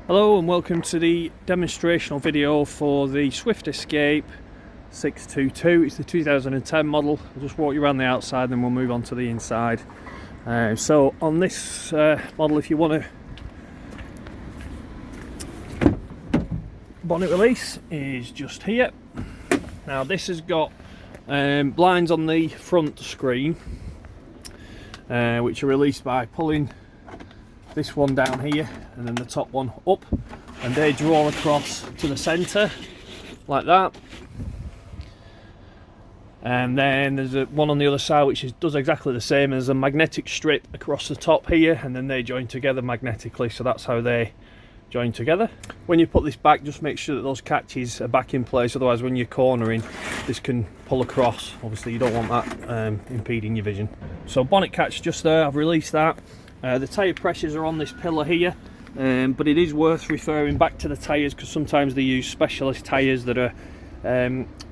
Hello and welcome to the demonstrational video for the Swift Escape 622. It's the 2010 model. I'll just walk you around the outside and then we'll move on to the inside. So on this model, if you want to bonnet release, is just here. Now this has got blinds on the front screen, which are released by pulling this one down here and then the top one up, and they draw across to the centre like that. And then there's one on the other side which does exactly the same. As a magnetic strip across the top here, and then they join together magnetically, so that's how they join together. When you put this back, just make sure that those catches are back in place, otherwise when you're cornering this can pull across. Obviously you don't want that impeding your vision. So bonnet catch just there, I've released that. The tyre pressures are on this pillar here, but it is worth referring back to the tyres because sometimes they use specialist tyres that are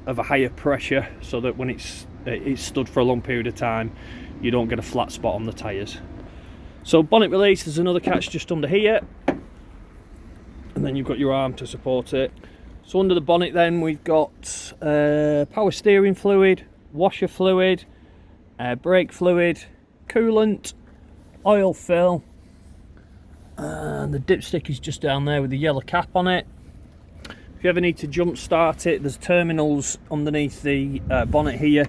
of a higher pressure, so that when it's stood for a long period of time you don't get a flat spot on the tyres. So bonnet release, there's another catch just under here, and then you've got your arm to support it. So under the bonnet then we've got power steering fluid, washer fluid, brake fluid, coolant, oil fill, and the dipstick is just down there with the yellow cap on it. If you ever need to jump start it, there's terminals underneath the bonnet here,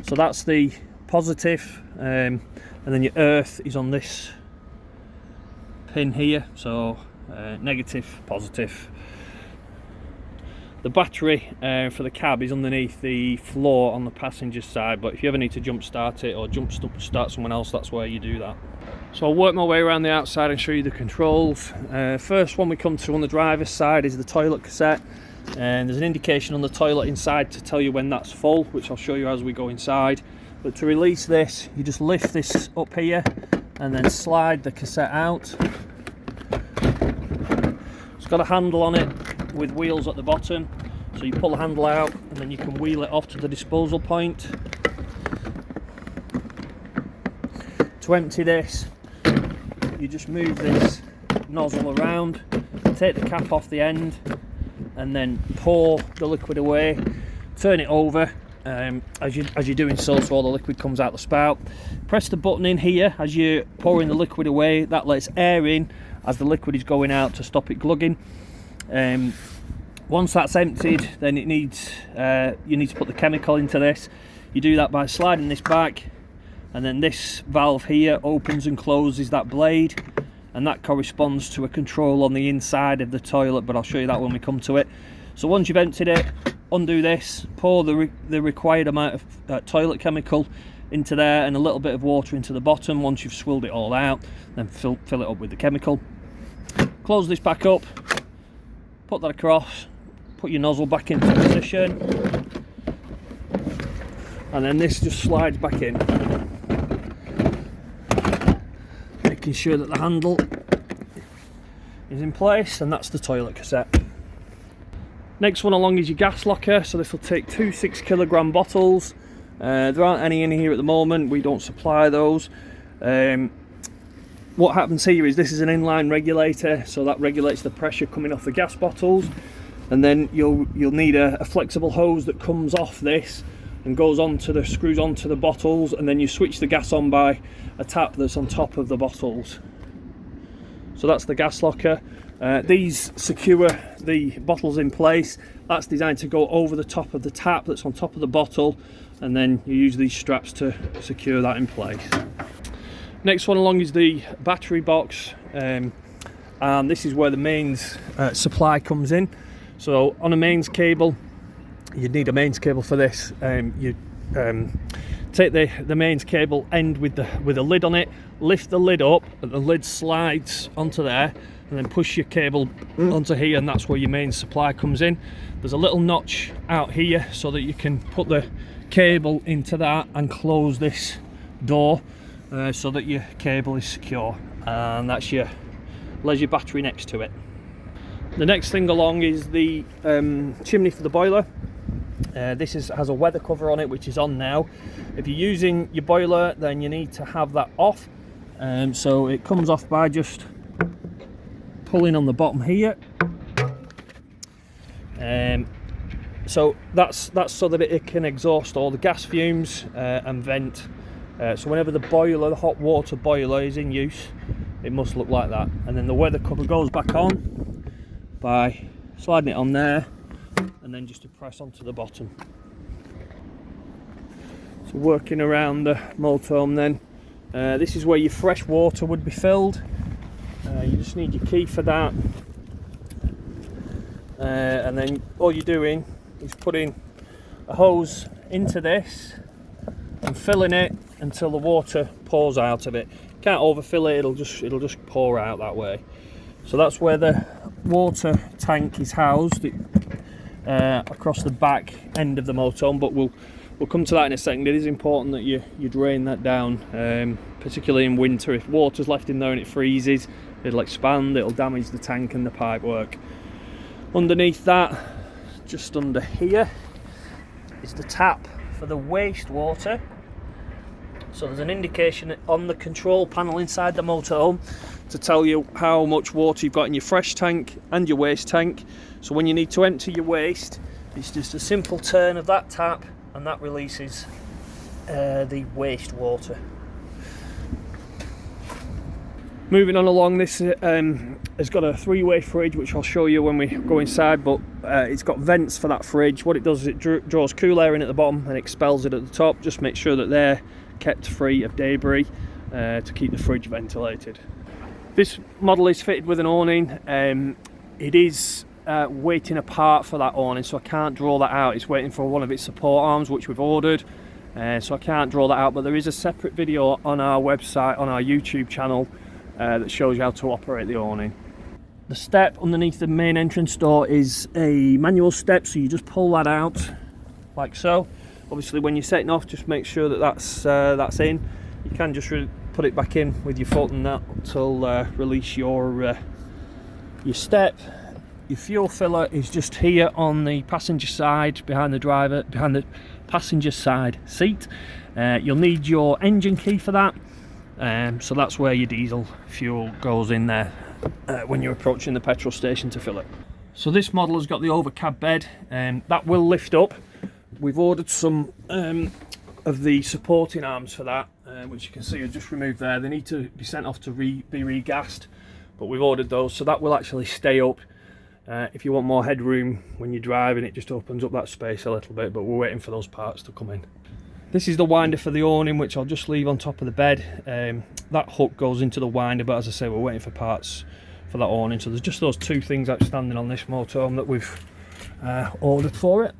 so that's the positive, and then your earth is on this pin here, so negative, positive. The battery for the cab is underneath the floor on the passenger side, but if you ever need to jump start it or jump start someone else, that's where you do that. So I'll work my way around the outside and show you the controls. First one we come to on the driver's side is the toilet cassette, and there's an indication on the toilet inside to tell you when that's full, which I'll show you as we go inside. But to release this, you just lift this up here and then slide the cassette out. It's got a handle on it with wheels at the bottom, so you pull the handle out and then you can wheel it off to the disposal point. To empty this, you just move this nozzle around, take the cap off the end, and then pour the liquid away. Turn it over as you're doing so all the liquid comes out the spout. Press the button in here as you're pouring the liquid away. That lets air in as the liquid is going out to stop it glugging. Once that's emptied, then you need to put the chemical into this. You do that by sliding this back, and then this valve here opens and closes that blade, and that corresponds to a control on the inside of the toilet, but I'll show you that when we come to it. So once you've emptied it, undo this, pour the required amount of toilet chemical into there and a little bit of water into the bottom. Once you've swilled it all out, then fill it up with the chemical. Close this back up, put that across, put your nozzle back into position, and then this just slides back in, making sure that the handle is in place, and that's the toilet cassette. Next one along is your gas locker. So this will take two 6 kilogram bottles. There aren't any in here at the moment, we don't supply those. What happens here is this is an inline regulator, so that regulates the pressure coming off the gas bottles, and then you'll need a flexible hose that comes off this and goes onto the screws onto the bottles, and then you switch the gas on by a tap that's on top of the bottles. So that's the gas locker. These secure the bottles in place. That's designed to go over the top of the tap that's on top of the bottle, and then you use these straps to secure that in place. Next one along is the battery box, and this is where the mains supply comes in. So on a mains cable, you'd need a mains cable for this. You take the mains cable end with the lid on it, lift the lid up, and the lid slides onto there, and then push your cable onto here, and that's where your mains supply comes in. There's a little notch out here so that you can put the cable into that and close this door, so that your cable is secure, and that's your battery next to it. The next thing along is the chimney for the boiler. This has a weather cover on it, which is on now. If you're using your boiler, then you need to have that off, so it comes off by just pulling on the bottom here. So that's so that it can exhaust all the gas fumes and vent. So whenever the boiler, the hot water boiler, is in use, it must look like that. And then the weather cover goes back on by sliding it on there, and then just to press onto the bottom. So working around the motorhome then, this is where your fresh water would be filled. You just need your key for that, and then all you're doing is putting a hose into this and filling it until the water pours out of it. Can't overfill it, it'll just pour out that way. So that's where the water tank is housed, across the back end of the motorhome, but we'll come to that in a second. It is important that you drain that down, particularly in winter. If water's left in there and it freezes, it'll expand, it'll damage the tank and the pipework. Underneath that, just under here, is the tap for the wastewater. So there's an indication on the control panel inside the motorhome to tell you how much water you've got in your fresh tank and your waste tank. So when you need to empty your waste, it's just a simple turn of that tap and that releases the wastewater. Moving on along, this has got a 3-way fridge, which I'll show you when we go inside, but it's got vents for that fridge. What it does is it draws cool air in at the bottom and expels it at the top. Just make sure that they're kept free of debris to keep the fridge ventilated. This model is fitted with an awning. It is waiting apart for that awning, so I can't draw that out. It's waiting for one of its support arms, which we've ordered, so I can't draw that out, but there is a separate video on our website, on our YouTube channel, that shows you how to operate the awning. The step underneath the main entrance door is a manual step, so you just pull that out like so. Obviously when you're setting off, just make sure that that's in. You can just put it back in with your foot and that will release your step. Your fuel filler is just here on the passenger side, behind the passenger side seat. You'll need your engine key for that. So that's where your diesel fuel goes in there when you're approaching the petrol station to fill it. So this model has got the over cab bed, that will lift up. We've ordered some of the supporting arms for that, which you can see are just removed there. They need to be sent off to be regassed, but we've ordered those, so that will actually stay up. If you want more headroom when you're driving, it just opens up that space a little bit, but we're waiting for those parts to come in. This is the winder for the awning, which I'll just leave on top of the bed. That hook goes into the winder, but as I say, we're waiting for parts for that awning. So there's just those 2 things outstanding on this motorhome that we've ordered for it.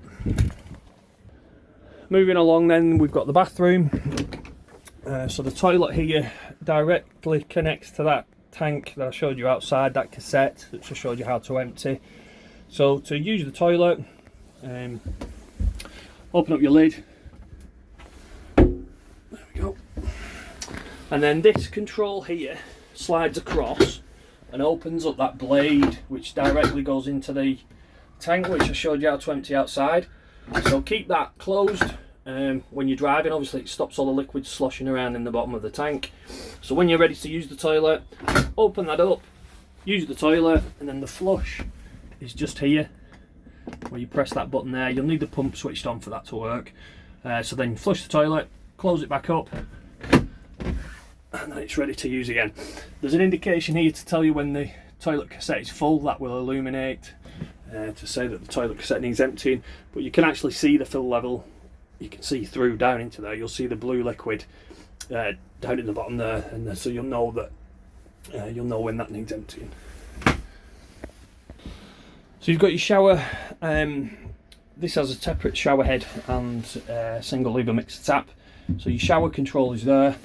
Moving along then, we've got the bathroom. So the toilet here directly connects to that tank that I showed you outside, that cassette that just showed you how to empty. So to use the toilet, open up your lid. Go. And then this control here slides across and opens up that blade, which directly goes into the tank, which I showed you how to empty outside. So keep that closed when you're driving. Obviously it stops all the liquid sloshing around in the bottom of the tank. So when you're ready to use the toilet, open that up, use the toilet, and then the flush is just here where you press that button there. You'll need the pump switched on for that to work. So then you flush the toilet, close it back up, and then it's ready to use again. There's an indication here to tell you when the toilet cassette is full. That will illuminate to say that the toilet cassette needs emptying, but you can actually see the fill level. You can see through down into there. You'll see the blue liquid down in the bottom there, and so you'll know that when that needs emptying. So you've got your shower. This has a separate shower head and single lever mixer tap. So your shower control is there.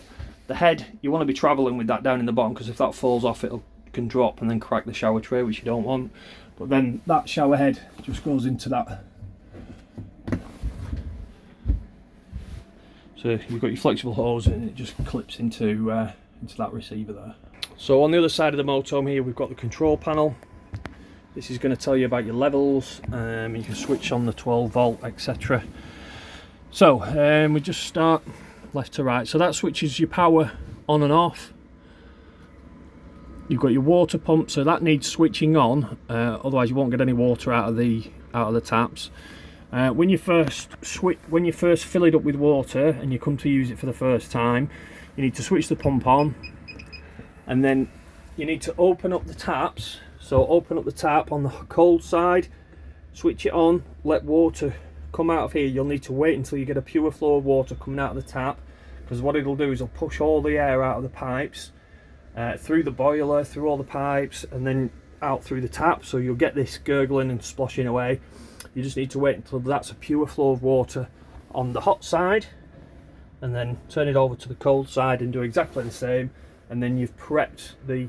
The head, you want to be travelling with that down in the bottom, because if that falls off, it can drop and then crack the shower tray, which you don't want. But then that shower head just goes into that. So you've got your flexible hose and it just clips into that receiver there. So on the other side of the motorhome here, we've got the control panel. This is going to tell you about your levels. You can switch on the 12 volt, etc. So we just start left to right. So that switches your power on and off. you've got your water pump, so that needs switching on, otherwise you won't get any water out of the taps. When you first fill it up with water and you come to use it for the first time, you need to switch the pump on, and then you need to open up the taps. So open up the tap on the cold side, switch it on, let water come out of here. You'll need to wait until you get a pure flow of water coming out of the tap, because what it'll do is it'll push all the air out of the pipes, through the boiler, through all the pipes, and then out through the tap, so you'll get this gurgling and splashing away. You just need to wait until that's a pure flow of water on the hot side, and then turn it over to the cold side and do exactly the same, and then you've prepped the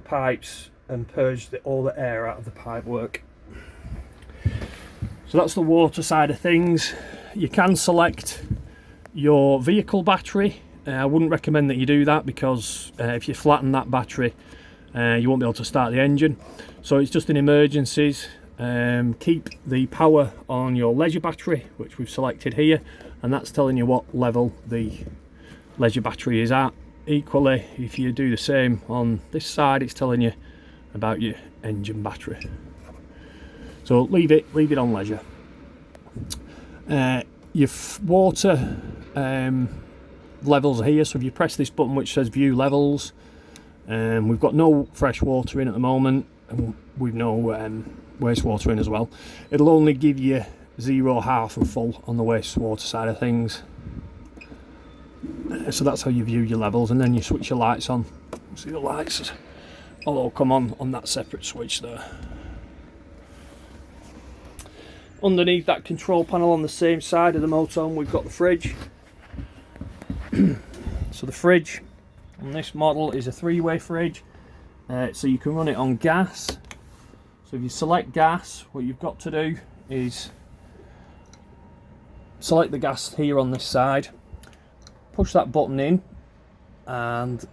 pipes and purged all the air out of the pipe work. So that's the water side of things. You can select your vehicle battery. I wouldn't recommend that you do that, because if you flatten that battery, you won't be able to start the engine. So it's just in emergencies. Keep the power on your leisure battery, which we've selected here, and that's telling you what level the leisure battery is at. Equally, if you do the same on this side, it's telling you about your engine battery. So leave it on leisure. Your water levels are here, so if you press this button which says view levels, we've got no fresh water in at the moment, and we've no wastewater in as well. It'll only give you 0, half and full on the wastewater side of things. So that's how you view your levels, and then you switch your lights on. See the lights will all come on that separate switch there. Underneath that control panel on the same side of the motorhome, we've got the fridge. So the fridge on this model is a 3-way fridge, so you can run it on gas. So if you select gas, what you've got to do is select the gas here on this side, push that button in, and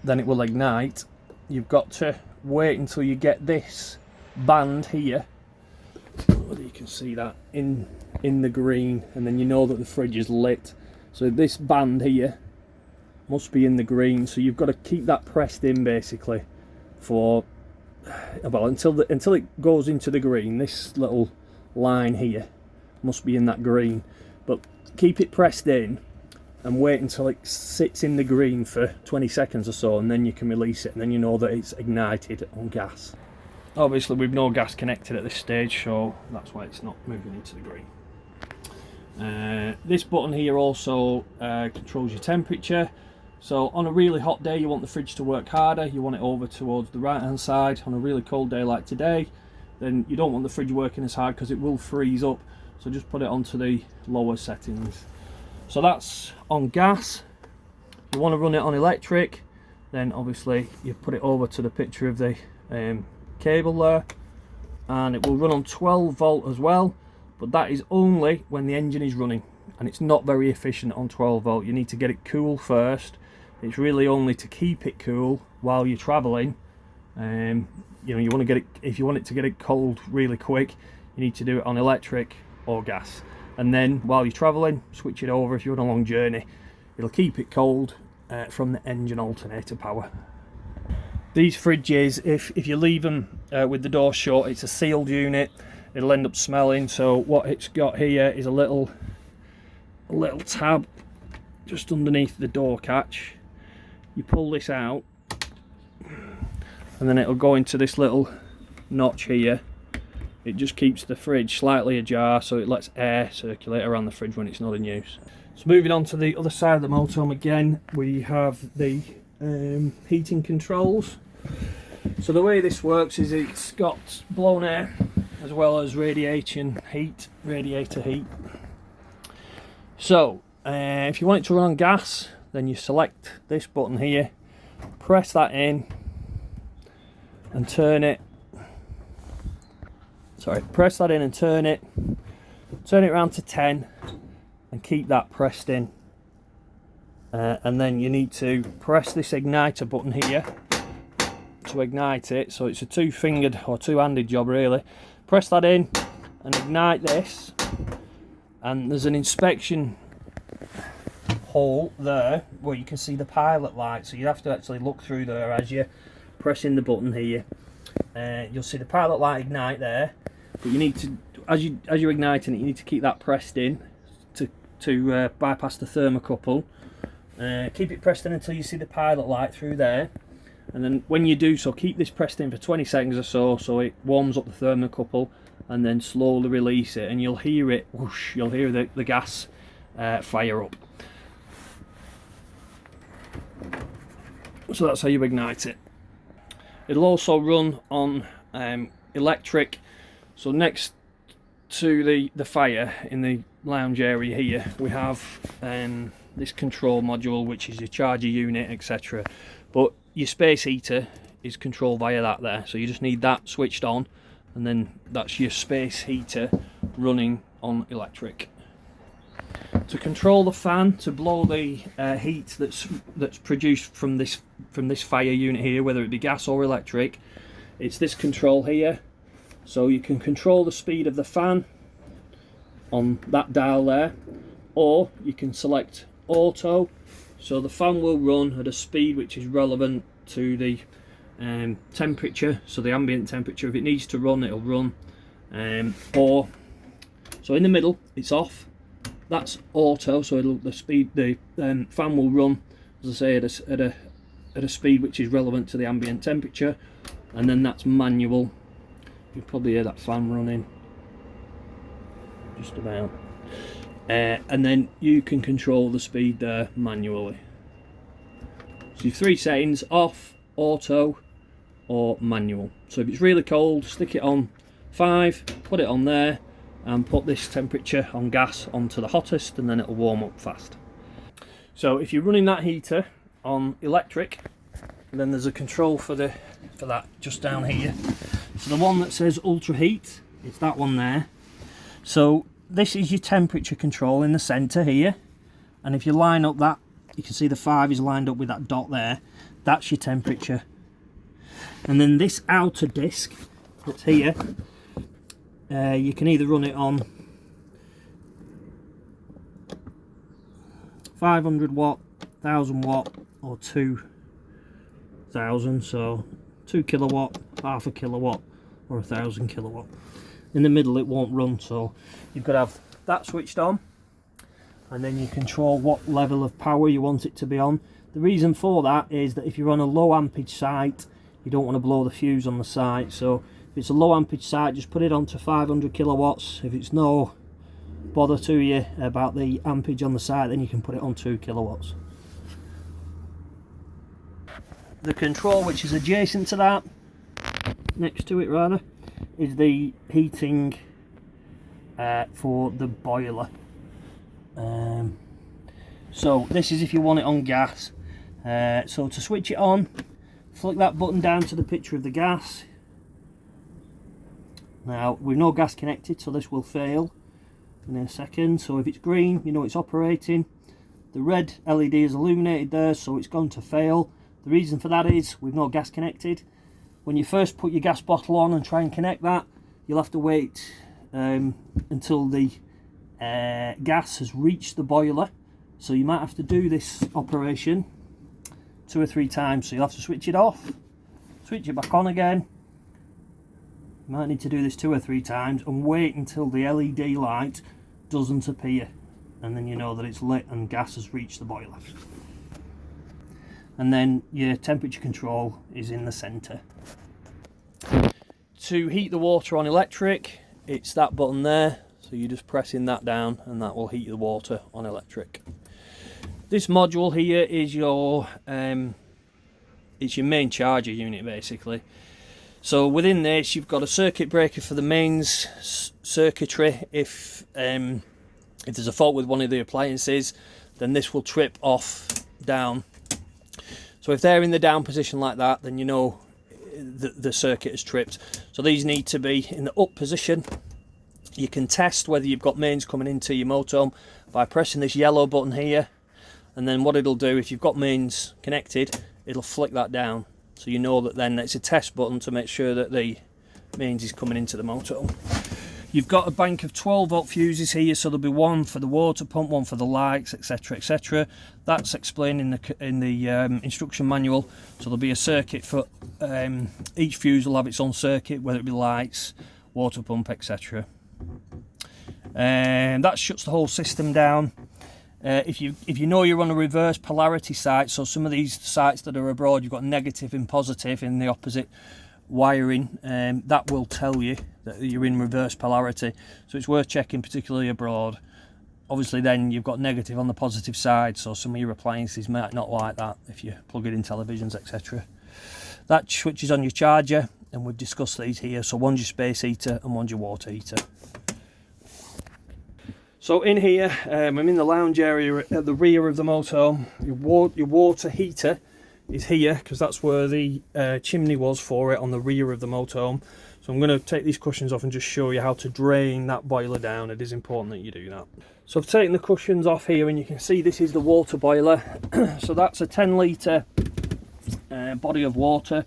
then it will ignite. You've got to wait until you get this band here, whether you can see that in the green, and then you know that the fridge is lit. So this band here must be in the green, so you've got to keep that pressed in basically for, well, until it goes into the green. This little line here must be in that green, but keep it pressed in and wait until it sits in the green for 20 seconds or so, and then you can release it, and then you know that it's ignited on gas. Obviously we've no gas connected at this stage, so that's why it's not moving into the green. This button here also controls your temperature. So on a really hot day you want the fridge to work harder, you want it over towards the right hand side. On a really cold day like today, then you don't want the fridge working as hard because it will freeze up, so just put it onto the lower settings. So that's on gas. If you want to run it on electric, then obviously you put it over to the picture of the cable there, and it will run on 12 volt as well, but that is only when the engine is running, and it's not very efficient on 12 volt. You need to get it cool first. It's really only to keep it cool while you're traveling. You know, you want to get it, if you want it to get it cold really quick, you need to do it on electric or gas, and then while you're traveling, switch it over. If you're on a long journey, it'll keep it cold from the engine alternator power. These fridges, if you leave them with the door shut, it's a sealed unit, it'll end up smelling. So what it's got here is a little tab just underneath the door catch. You pull this out, and then it'll go into this little notch here. It just keeps the fridge slightly ajar, so it lets air circulate around the fridge when it's not in use. So moving on to the other side of the motorhome again, we have the heating controls. So the way this works is it's got blown air as well as radiator heat. So if you want it to run on gas, then you select this button here, press that in and turn it. Press that in and turn it around to 10 and keep that pressed in. And then you need to press this igniter button here to ignite it. So it's a two-fingered or two-handed job really. Press that in and ignite this, and there's an inspection hole there where you can see the pilot light, so you have to actually look through there as you pressing the button here, you'll see the pilot light ignite there, but you need to, as you're igniting it, you need to keep that pressed in to bypass the thermocouple. Keep it pressed in until you see the pilot light through there, and then when you do so, keep this pressed in for 20 seconds or so it warms up the thermocouple, and then slowly release it, and you'll hear it whoosh, you'll hear the gas fire up. So that's how you ignite it. It'll also run on electric, so next to the fire in the lounge area here we have this control module, which is your charger unit, etc. But your space heater is controlled via that there, so you just need that switched on, and then that's your space heater running on electric. To control the fan to blow the heat that's produced from this fire unit here, whether it be gas or electric, it's this control here. So you can control the speed of the fan on that dial there, or you can select auto, so the fan will run at a speed which is relevant to the temperature, so the ambient temperature. If it needs to run, it'll run. Or so in the middle it's off, that's auto, so the fan will run, as I say, at a speed which is relevant to the ambient temperature. And then that's manual. You probably hear that fan running just about, and then you can control the speed there manually. So your 3 settings: off, auto, or manual. So if it's really cold, stick it on 5, put it on there, and put this temperature on gas onto the hottest, and then it'll warm up fast. So if you're running that heater on electric, then there's a control for that just down here. So the one that says ultra heat, it's that one there. So this is your temperature control in the center here, and if you line up that, you can see the 5 is lined up with that dot there. That's your temperature. And then this outer disc that's here, you can either run it on 500 watt, 1000 watt, or 2000, so 2 kilowatt, half a kilowatt, or 1000 kilowatt. In the middle it won't run, so you've got to have that switched on, and then you control what level of power you want it to be on. The reason for that is that if you're on a low ampage site, you don't want to blow the fuse on the site. So if it's a low ampage site, just put it on to 500 kilowatts. If it's no bother to you about the ampage on the site, then you can put it on 2 kilowatts. The control which is adjacent to that, next to it rather, is the heating for the boiler. So this is if you want it on gas. So to switch it on, flick that button down to the picture of the gas. Now we've no gas connected, so this will fail in a second. So if it's green, you know it's operating. The red LED is illuminated there, so it's going to fail. The reason for that is we've no gas connected. When you first put your gas bottle on and try and connect that, you'll have to wait until the gas has reached the boiler. So you might have to do this operation 2 or 3 times. So you'll have to switch it off, switch it back on again. You might need to do this 2 or 3 times and wait until the LED light doesn't appear, and then you know that it's lit and gas has reached the boiler. And then your temperature control is in the center. To heat the water on electric, it's that button there, so you're just pressing that down and that will heat the water on electric. This module here is your it's your main charger unit basically. So within this you've got a circuit breaker for the mains circuitry. If there's a fault with one of the appliances, then this will trip off down. So if they're in the down position like that, then you know the circuit is tripped. So these need to be in the up position. You can test whether you've got mains coming into your motorhome by pressing this yellow button here, and then what it'll do, if you've got mains connected, it'll flick that down, so you know that then it's a test button to make sure that the mains is coming into the motorhome. You've got a bank of 12 volt fuses here, so there'll be one for the water pump, one for the lights, etc, etc. That's explained in the instruction manual. So there'll be a circuit for each fuse will have its own circuit, whether it be lights, water pump, etc. And that shuts the whole system down. If you know you're on a reverse polarity site, so some of these sites that are abroad, you've got negative and positive in the opposite wiring, that will tell you that you're in reverse polarity, so it's worth checking, particularly abroad. Obviously then you've got negative on the positive side, so some of your appliances might not like that if you plug it in televisions, etc. That switches on your charger, and we've discussed these here. So one's your space heater and one's your water heater. So in here, I'm in the lounge area at the rear of the motorhome. Your water heater is here, because that's where the chimney was for it, on the rear of the motorhome. So I'm going to take these cushions off and just show you how to drain that boiler down. It is important that you do that. So I've taken the cushions off here, and you can see this is the water boiler. So that's a 10 litre body of water,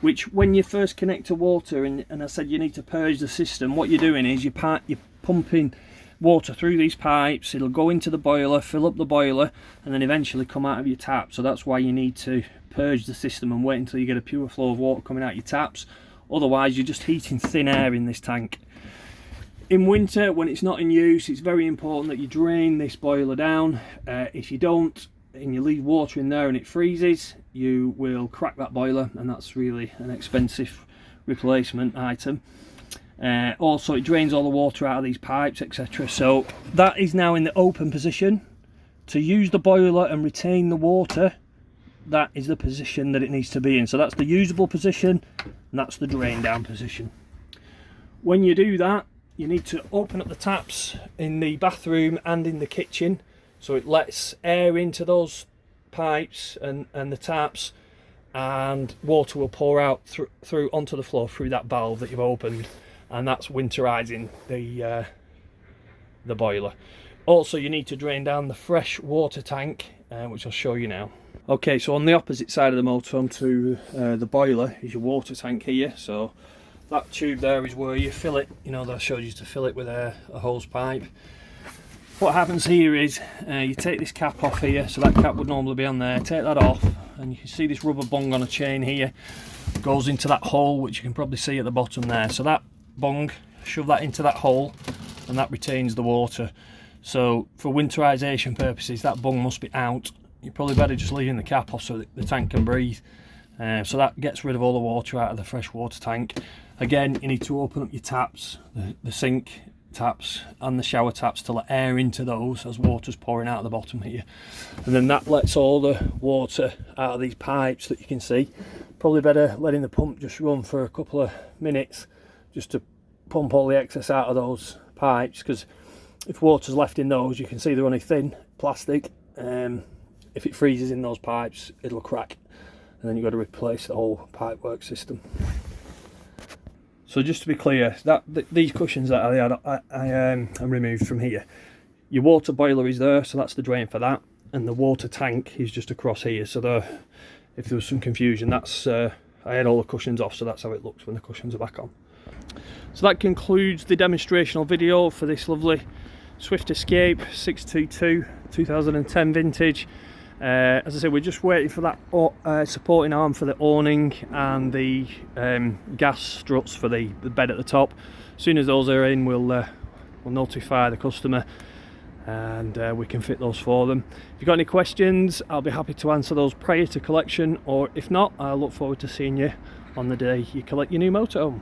which when you first connect to water, and I said you need to purge the system, what you're doing is you're pumping water through these pipes. It'll go into the boiler, fill up the boiler, and then eventually come out of your tap. So that's why you need to purge the system and wait until you get a pure flow of water coming out your taps. Otherwise you're just heating thin air in this tank. In winter, when it's not in use, it's very important that you drain this boiler down. If you don't, and you leave water in there and it freezes, you will crack that boiler, and that's really an expensive replacement item. Also, it drains all the water out of these pipes, etc. So that is now in the open position. To use the boiler and retain the water, that is the position that it needs to be in. So that's the usable position, and that's the drain down position. When you do that, you need to open up the taps in the bathroom and in the kitchen, so it lets air into those pipes and the taps, and water will pour out through onto the floor through that valve that you've opened, and that's winterizing the boiler. Also, you need to drain down the fresh water tank, which I'll show you now. Okay, so on the opposite side of the motorhome to the boiler is your water tank here. So that tube there is where you fill it. You know, that I showed you to fill it with a hose pipe. What happens here is you take this cap off here, so that cap would normally be on there. Take that off, and you can see this rubber bung on a chain here goes into that hole, which you can probably see at the bottom there. So that bung, shove that into that hole, and that retains the water. So for winterization purposes, that bung must be out. You're probably better just leaving the cap off so that the tank can breathe. So that gets rid of all the water out of the fresh water tank. Again, you need to open up your taps, the sink taps and the shower taps, to let air into those as water's pouring out of the bottom here. And then that lets all the water out of these pipes that you can see. Probably better letting the pump just run for a couple of minutes just to pump all the excess out of those pipes, because if water's left in those, you can see they're only thin plastic. If it freezes in those pipes, it'll crack, and then you've got to replace the whole pipework system. So just to be clear, these cushions that I removed from here, your water boiler is there, so that's the drain for that, and the water tank is just across here. So if there was some confusion, that's I had all the cushions off, so that's how it looks when the cushions are back on. So that concludes the demonstrational video for this lovely Swift Escape 622 2010 vintage. As I said, we're just waiting for that supporting arm for the awning and the gas struts for the bed at the top. As soon as those are in, we'll notify the customer, and we can fit those for them. If you've got any questions, I'll be happy to answer those prior to collection, or if not, I look forward to seeing you on the day you collect your new motorhome.